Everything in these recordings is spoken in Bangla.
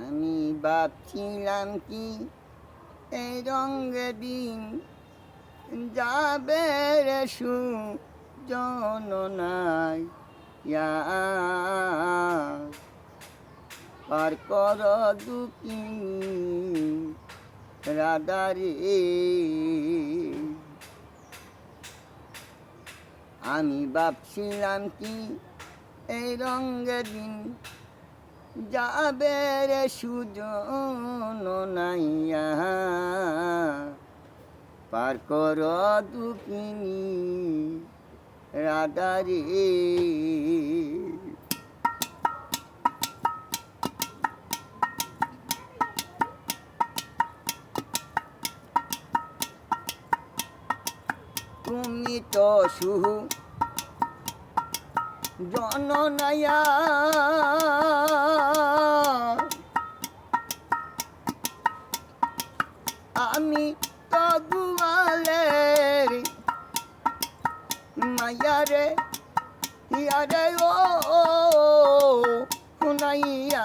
আমি ভাবছিলাম কি এই রঙে দিন যাবে রে সুজননায় পার কর দুঃখিনী রাধারে। আমি ভাবছিলাম কি এই রঙে দিন যাবে রে সুজননাইয়া পার কর দুঃখিনী রাধারে। তুমি তো সুজননাইয়া আমি তো গুয়ালের মায়ারে ইয়ারে ও নাইয়া।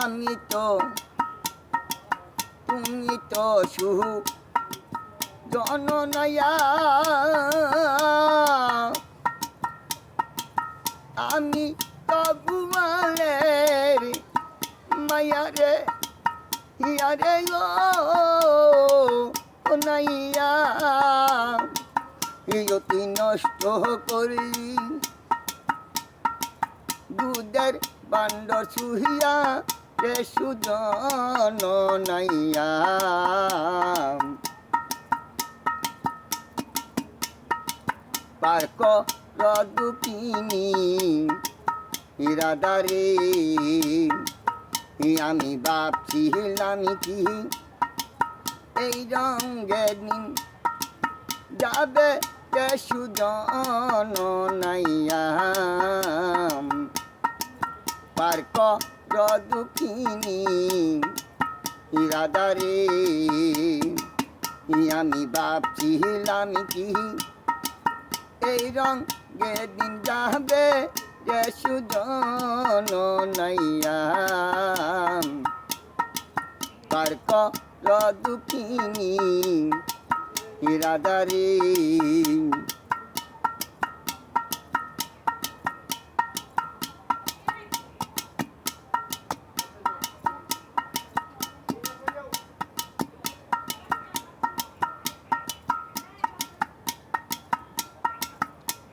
আমি তো তুমি তো সুজননাইয়া আমি তো গুয়ালের মায়ারে ইয়ারে গো নাইয়া। ইয়তি নষ্ট করলি দুধের বান্ডর ছুহিয়া রে সুজননাইয়া পার কর দুঃখিনী রাধারে। আমি ভাবছিলাম কি এই রঙে দিন যাবে রে সুজননাইয়া পার কর দুঃখিনী রাধারে। আমি ভাবছিলাম কি এই রঙে দিন যাবে রে সুজননাইয়া পার কর দুঃখিনী রাধারে।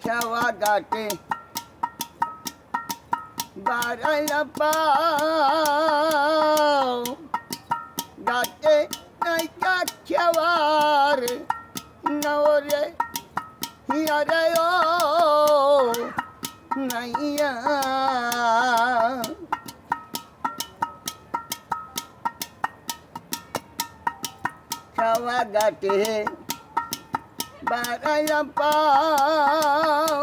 খেওয়া ঘাটে বারাইলা পাও ঘাটে নাইকা খেওয়ার নরে হিয়ারে ও নাইয়া। খেওয়া ঘাটে বারাইলা পাও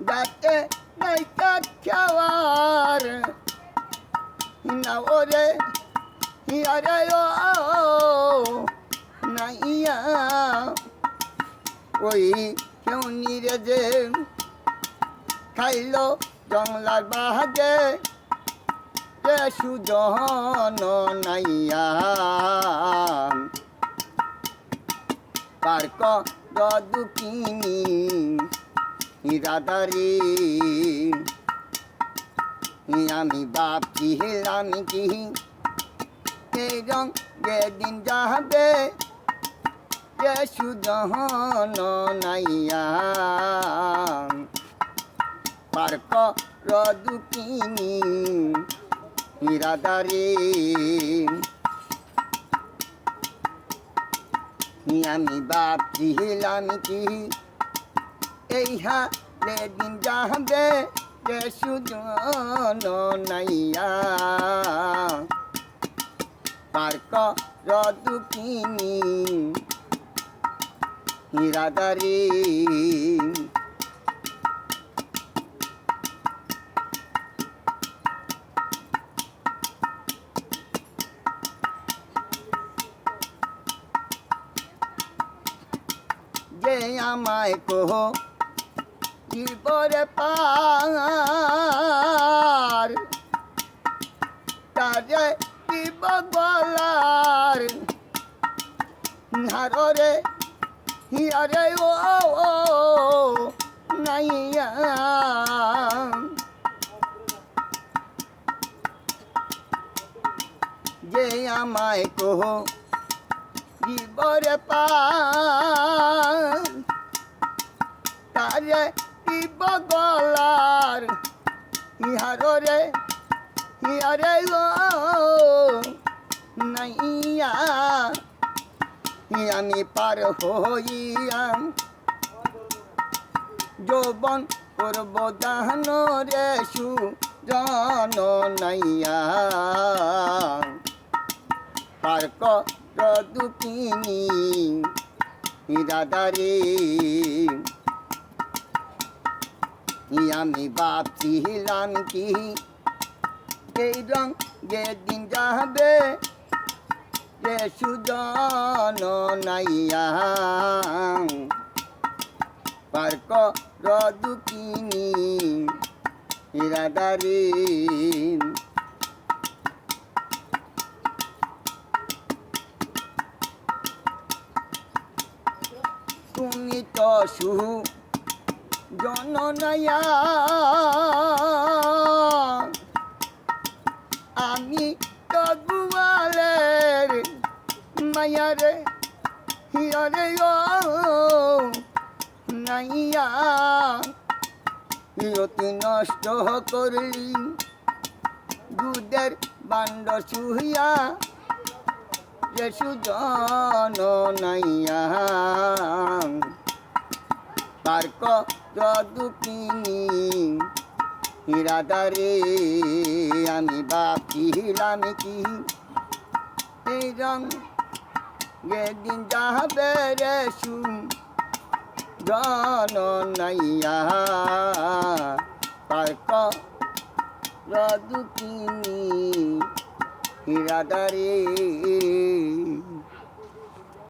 ঘাটে নাইকা খেওয়ার নরে হিয়ারে ও নাইয়া। ওই কেউ নিরে যে খাইল জংলার বাহাগে রে সুজননাইয়া পার কর দুঃখিনী রাধারে। আমি ভাবছিলাম কি এই রঙে দিন যাবে রে সুজননাইয়া পার কর দুঃখিনী রাধারে। আমি ভাবছিলাম কি এই হালে দিন যাবে রে সুজননাইয়া পার কর দুঃখিনী রাধারে। যে যে আমায় কহ জীবরে পার তারে দিব গলার হারে হিয়ারে ও নাইয়া যে আমায় কহ জীবরে পার তারে দিব গলার হিয়ারে ও নাইয়া আমি পার হইয়া যৌবন করব দান রে সুজন নাইয়া পার কর দুঃখিনী দাদারে আমি ভাবছিলাম কি এই রং যেদিন যাবে রে সুজন নাইয়া পার কর দুঃখিনী দাদারে তুমি তো জননায়া আমি তো গুয়ালের মায়ারে হিয়ারে ও নাইয়া অতি নষ্ট করলি দুধের বান্ড সুহিয়া যে সুজন নাইয়া পার কর দুঃখিনী দাদারে আমি ভাবছিলাম কি এই রং যেদিন যাবে রে সুজন নাইয়া পার কর দুঃখিনী দাদারে